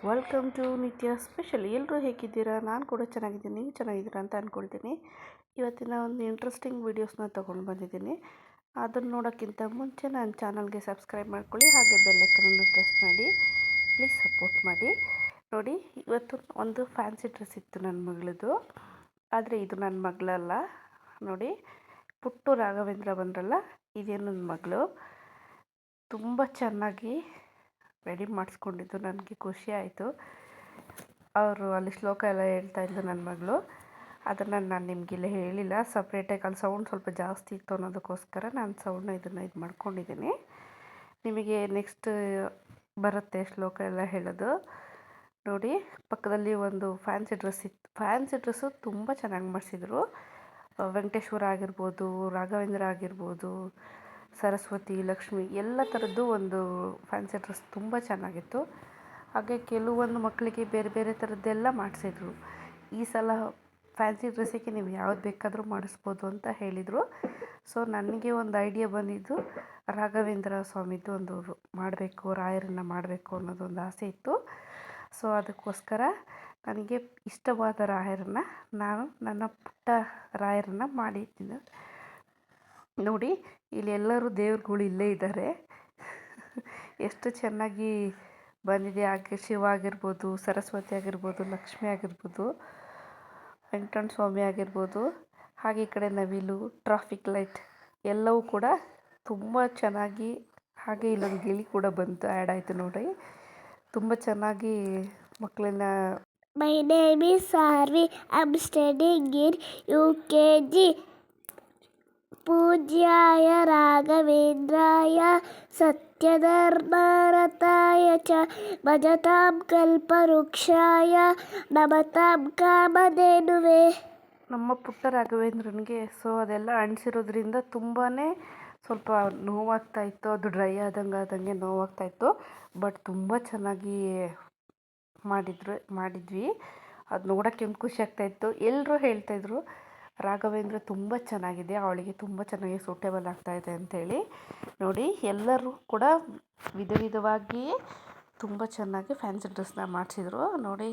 Welcome to ನಿತ್ಯ special. ಎಲ್ಲರೂ ಹೇಗಿದ್ದೀರಾ? ನಾನು ಕೂಡ ಚೆನ್ನಾಗಿದ್ದೀನಿ, ನೀವು ಚೆನ್ನಾಗಿದ್ದೀರಾ ಅಂತ ಅಂದ್ಕೊಳ್ತೀನಿ. ಇವತ್ತಿನ ಒಂದು ಇಂಟ್ರೆಸ್ಟಿಂಗ್ ವೀಡಿಯೋಸ್ನ ತೊಗೊಂಡು ಬಂದಿದ್ದೀನಿ. ಅದನ್ನು ನೋಡೋಕ್ಕಿಂತ ಮುಂಚೆ ನನ್ನ ಚಾನಲ್ಗೆ ಸಬ್ಸ್ಕ್ರೈಬ್ ಮಾಡ್ಕೊಳ್ಳಿ, ಹಾಗೆ ಬೆಲ್ಲೈಕನನ್ನು ಪ್ರೆಸ್ ಮಾಡಿ. ಪ್ಲೀಸ್ ಸಪೋರ್ಟ್ ಮಾಡಿ. ನೋಡಿ, ಇವತ್ತು ಒಂದು ಫ್ಯಾನ್ಸಿ ಡ್ರೆಸ್ ಇತ್ತು ನನ್ನ ಮಗಳದು, ಆದರೆ ಇದು ನನ್ನ ಮಗಳಲ್ಲ. ನೋಡಿ, ಪುಟ್ಟು ರಾಘವೇಂದ್ರ ಬಂದ್ರಲ್ಲ, ಇದೇ ನನ್ನ ಮಗಳು. ತುಂಬ ಚೆನ್ನಾಗಿ ರೆಡಿ ಮಾಡಿಸ್ಕೊಂಡಿದ್ದು, ನನಗೆ ಖುಷಿ ಆಯಿತು. ಅವರು ಅಲ್ಲಿ ಶ್ಲೋಕ ಎಲ್ಲ ಹೇಳ್ತಾಯಿದ್ದು ನನ್ನ ಮಗಳು. ಅದನ್ನು ನಾನು ನಿಮಗಿಲ್ಲ ಹೇಳಿಲ್ಲ, ಸಪ್ರೇಟಾಗಿ ಅಲ್ಲಿ ಸೌಂಡ್ ಸ್ವಲ್ಪ ಜಾಸ್ತಿ ಇತ್ತು ಅನ್ನೋದಕ್ಕೋಸ್ಕರ ನಾನು ಸೌಂಡ್ನ ಇದು ಮಾಡ್ಕೊಂಡಿದ್ದೀನಿ. ನಿಮಗೆ ನೆಕ್ಸ್ಟ್ ಬರುತ್ತೆ ಶ್ಲೋಕ ಎಲ್ಲ ಹೇಳೋದು. ನೋಡಿ, ಪಕ್ಕದಲ್ಲಿ ಒಂದು ಫ್ಯಾನ್ಸಿ ಡ್ರೆಸ್ ಇತ್ತು. ಫ್ಯಾನ್ಸಿ ಡ್ರೆಸ್ಸು ತುಂಬ ಚೆನ್ನಾಗಿ ಮಾಡಿಸಿದ್ರು. ವೆಂಕಟೇಶ್ವರ ಆಗಿರ್ಬೋದು, ರಾಘವೇಂದ್ರ ಆಗಿರ್ಬೋದು, ಸರಸ್ವತಿ, ಲಕ್ಷ್ಮಿ ಎಲ್ಲ ಥರದ್ದು ಒಂದು ಫ್ಯಾನ್ಸಿ ಡ್ರೆಸ್ ತುಂಬ ಚೆನ್ನಾಗಿತ್ತು. ಹಾಗೆ ಕೆಲವೊಂದು ಮಕ್ಕಳಿಗೆ ಬೇರೆ ಬೇರೆ ಥರದ್ದೆಲ್ಲ ಮಾಡಿಸಿದ್ರು. ಈ ಸಲ ಫ್ಯಾನ್ಸಿ ಡ್ರೆಸ್ಸಿಗೆ ನೀವು ಯಾವ್ದು ಬೇಕಾದರೂ ಮಾಡಿಸ್ಬೋದು ಅಂತ ಹೇಳಿದರು. ಸೊ ನನಗೆ ಒಂದು ಐಡಿಯಾ ಬಂದಿದ್ದು, ರಾಘವೇಂದ್ರ ಸ್ವಾಮಿದು ಒಂದು ಮಾಡಬೇಕು, ರಾಯರನ್ನು ಮಾಡಬೇಕು ಅನ್ನೋದೊಂದು ಆಸೆ ಇತ್ತು. ಸೊ ಅದಕ್ಕೋಸ್ಕರ ನನಗೆ ಇಷ್ಟವಾದ ರಾಯರನ್ನು ನಾನು ನನ್ನ ಪುಟ್ಟ ರಾಯರನ್ನು ಮಾಡಿದ್ದೀನಿ. ನೋಡಿ, ಇಲ್ಲಿ ಎಲ್ಲರೂ ದೇವ್ರುಗಳು ಇಲ್ಲೇ ಇದ್ದಾರೆ. ಎಷ್ಟು ಚೆನ್ನಾಗಿ ಬಂದಿದೆ. ಹಾಗೆ ಶಿವ ಆಗಿರ್ಬೋದು, ಸರಸ್ವತಿ ಆಗಿರ್ಬೋದು, ಲಕ್ಷ್ಮಿ ಆಗಿರ್ಬೋದು, ವೆಂಕಟರಮಣ ಸ್ವಾಮಿ ಆಗಿರ್ಬೋದು, ಹಾಗೆ ಈ ಕಡೆ ನವಿಲು, ಟ್ರಾಫಿಕ್ ಲೈಟ್ ಎಲ್ಲವೂ ಕೂಡ ತುಂಬ ಚೆನ್ನಾಗಿ. ಹಾಗೆ ಇಲ್ಲೊಂದು ಗಿಳಿ ಕೂಡ ಬಂತು, ಆ್ಯಡ್ ಆಯಿತು ನೋಡಿ. ತುಂಬ ಚೆನ್ನಾಗಿ ಮಕ್ಕಳನ್ನ. My name is Sarvi. I'm studying in UKG. पूज्याय राघवेन्द्राय सत्यधर्मरताय च भजतां कल्पवृक्षाय नमतां कामधेनुवे. ನಮ್ಮ ಪುಟ್ಟ ರಾಘವೇಂದ್ರನಿಗೆ ಅದೆಲ್ಲ ಅಂಟಿಸಿರೋದ್ರಿಂದ ತುಂಬಾ ಸ್ವಲ್ಪ ನೋವಾಗ್ತಾಯಿತ್ತು. ಅದು ಡ್ರೈ ಆದಂಗೆ ನೋವಾಗ್ತಾಯಿತ್ತು. ಬಟ್ ತುಂಬ ಚೆನ್ನಾಗಿ ಮಾಡಿದ್ವಿ. ಅದು ನೋಡೋಕ್ಕೆ ಒಂದು ಖುಷಿ ಆಗ್ತಾಯಿತ್ತು. ಎಲ್ಲರೂ ಹೇಳ್ತಾಯಿದ್ರು ರಾಘವೇಂದ್ರ ತುಂಬ ಚೆನ್ನಾಗಿದೆ, ಅವಳಿಗೆ ತುಂಬ ಚೆನ್ನಾಗಿ ಸೂಟೇಬಲ್ ಆಗ್ತಾಯಿದೆ ಅಂಥೇಳಿ. ನೋಡಿ, ಎಲ್ಲರೂ ಕೂಡ ವಿಧ ವಿಧವಾಗಿ ತುಂಬ ಚೆನ್ನಾಗಿ ಫ್ಯಾನ್ಸಿ ಡ್ರೆಸ್ನ ಮಾಡಿಸಿದ್ರು. ನೋಡಿ,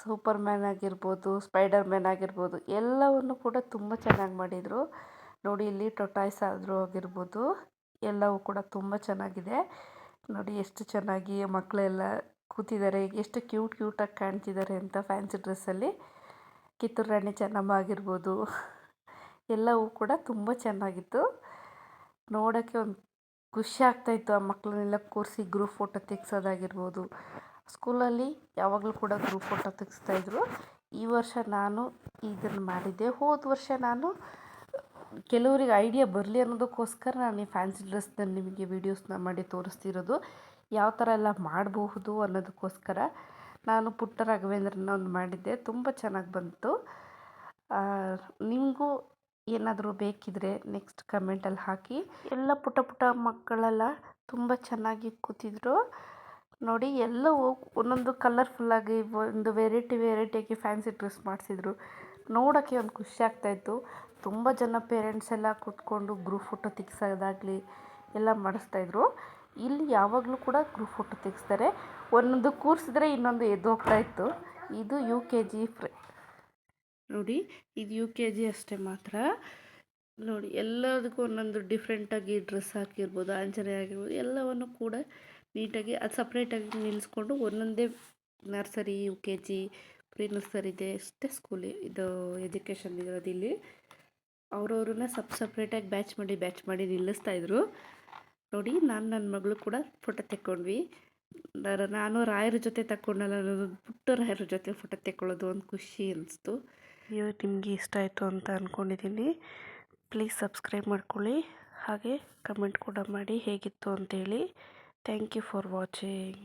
ಸೂಪರ್ ಮ್ಯಾನ್ ಆಗಿರ್ಬೋದು, ಸ್ಪೈಡರ್ ಮ್ಯಾನ್ ಆಗಿರ್ಬೋದು, ಎಲ್ಲವನ್ನು ಕೂಡ ತುಂಬ ಚೆನ್ನಾಗಿ ಮಾಡಿದರು. ನೋಡಿ, ಇಲ್ಲಿ ಟೊಟಾಯ್ಸ್ ಆದರೂ ಆಗಿರ್ಬೋದು, ಎಲ್ಲವೂ ಕೂಡ ತುಂಬ ಚೆನ್ನಾಗಿದೆ. ನೋಡಿ, ಎಷ್ಟು ಚೆನ್ನಾಗಿ ಮಕ್ಕಳೆಲ್ಲ ಕೂತಿದ್ದಾರೆ, ಎಷ್ಟು ಕ್ಯೂಟಾಗಿ ಕಾಣ್ತಿದ್ದಾರೆ ಅಂತ ಫ್ಯಾನ್ಸಿ ಡ್ರೆಸ್ಸಲ್ಲಿ. ಕಿತ್ತೂರು ರಾಣಿ ಚೆನ್ನಮ್ಮ ಆಗಿರ್ಬೋದು, ಎಲ್ಲವೂ ಕೂಡ ತುಂಬ ಚೆನ್ನಾಗಿತ್ತು. ನೋಡೋಕ್ಕೆ ಒಂದು ಖುಷಿ ಆಗ್ತಾಯಿತ್ತು. ಆ ಮಕ್ಕಳನ್ನೆಲ್ಲ ಕೂರಿಸಿ ಗ್ರೂಪ್ ಫೋಟೋ ತೆಗ್ಸೋದಾಗಿರ್ಬೋದು. ಸ್ಕೂಲಲ್ಲಿ ಯಾವಾಗಲೂ ಕೂಡ ಗ್ರೂಪ್ ಫೋಟೋ ತೆಗೆಸ್ತಾಯಿದ್ರು. ಈ ವರ್ಷ ನಾನು ಇದನ್ನು ಮಾಡಿದ್ದೆ. ಹೋದ ವರ್ಷ ನಾನು ಕೆಲವರಿಗೆ ಐಡಿಯಾ ಬರಲಿ ಅನ್ನೋದಕ್ಕೋಸ್ಕರ ನಾನು ಈ ಫ್ಯಾನ್ಸಿ ಡ್ರೆಸ್ನ ನಿಮಗೆ ವೀಡಿಯೋಸ್ನ ಮಾಡಿ ತೋರಿಸ್ತಿರೋದು. ಯಾವ ಥರ ಎಲ್ಲ ಮಾಡಬಹುದು ಅನ್ನೋದಕ್ಕೋಸ್ಕರ ನಾನು ಪುಟ್ಟ ರಾಘವೇಂದ್ರನ ಒಂದು ಮಾಡಿದ್ದೆ. ತುಂಬ ಚೆನ್ನಾಗಿ ಬಂತು. ನಿಮಗೂ ಏನಾದರೂ ಬೇಕಿದ್ದರೆ ನೆಕ್ಸ್ಟ್ ಕಮೆಂಟಲ್ಲಿ ಹಾಕಿ. ಎಲ್ಲ ಪುಟ್ಟ ಮಕ್ಕಳೆಲ್ಲ ತುಂಬ ಚೆನ್ನಾಗಿ ಕೂತಿದ್ರು. ನೋಡಿ, ಎಲ್ಲವೂ ಒಂದೊಂದು ಕಲರ್ಫುಲ್ಲಾಗಿ ಒಂದು ವೆರೈಟಿಯಾಗಿ ಫ್ಯಾನ್ಸಿ ಡ್ರೆಸ್ ಮಾಡಿಸಿದ್ರು. ನೋಡೋಕ್ಕೆ ಒಂದು ಖುಷಿ ಆಗ್ತಾಯಿತ್ತು. ತುಂಬ ಜನ ಪೇರೆಂಟ್ಸ್ ಎಲ್ಲ ಕೂತ್ಕೊಂಡು ಗ್ರೂಪ್ ಫೋಟೋ ತೆಗ್ಸೋದಾಗಲಿ ಎಲ್ಲ ಮಾಡಿಸ್ತಾಯಿದ್ರು. ಇಲ್ಲಿ ಯಾವಾಗಲೂ ಕೂಡ ಗ್ರೂಪ್ ಫೋಟೋ ತೆಗೆಸ್ತಾರೆ. ಒಂದೊಂದು ಕೂರಿಸಿದ್ರೆ ಇನ್ನೊಂದು ಎದ್ದು ಹೋಗ್ತಾಯಿತ್ತು. ಇದು UKG ನೋಡಿ, ಇದು UKG ಅಷ್ಟೇ ಮಾತ್ರ. ನೋಡಿ, ಎಲ್ಲದಕ್ಕೂ ಒಂದೊಂದು ಡಿಫ್ರೆಂಟಾಗಿ ಡ್ರೆಸ್ ಹಾಕಿರ್ಬೋದು, ಆಂಜನೇಯ ಆಗಿರ್ಬೋದು, ಎಲ್ಲವನ್ನು ಕೂಡ ನೀಟಾಗಿ ಅದು ಸಪ್ರೇಟಾಗಿ ನಿಲ್ಲಿಸ್ಕೊಂಡು ಒಂದೊಂದೇ ನರ್ಸರಿ, UKG, ಪ್ರೀ ನರ್ಸರಿ ಇದೆ ಅಷ್ಟೇ ಸ್ಕೂಲ್ ಇದು ಎಜುಕೇಷನ್ ಇರೋದು. ಇಲ್ಲಿ ಅವರವ್ರನ್ನ ಸಪ್ರೇಟಾಗಿ ಬ್ಯಾಚ್ ಮಾಡಿ ನಿಲ್ಲಿಸ್ತಾಯಿದ್ರು. ನೋಡಿ, ನನ್ನ ಮಗಳು ಕೂಡ ಫೋಟೋ ತೆಕ್ಕೊಂಡ್ವಿ. ನಾನು ರಾಯರ ಜೊತೆ ತಗೊಂಡಲ್ಲ, ಅನ್ನೋದು ಪುಟ್ಟ ರಾಯರ ಜೊತೆ ಫೋಟೋ ತೆಕ್ಕೊಳ್ಳೋದು ಒಂದು ಖುಷಿ ಅನಿಸ್ತು. ನಿಮಗೆ ಇಷ್ಟ ಆಯಿತು ಅಂತ ಅಂದ್ಕೊಂಡಿದ್ದೀನಿ. ಪ್ಲೀಸ್ ಸಬ್ಸ್ಕ್ರೈಬ್ ಮಾಡ್ಕೊಳ್ಳಿ, ಹಾಗೆ ಕಮೆಂಟ್ ಕೂಡ ಮಾಡಿ ಹೇಗಿತ್ತು ಅಂತೇಳಿ. Thank you for watching.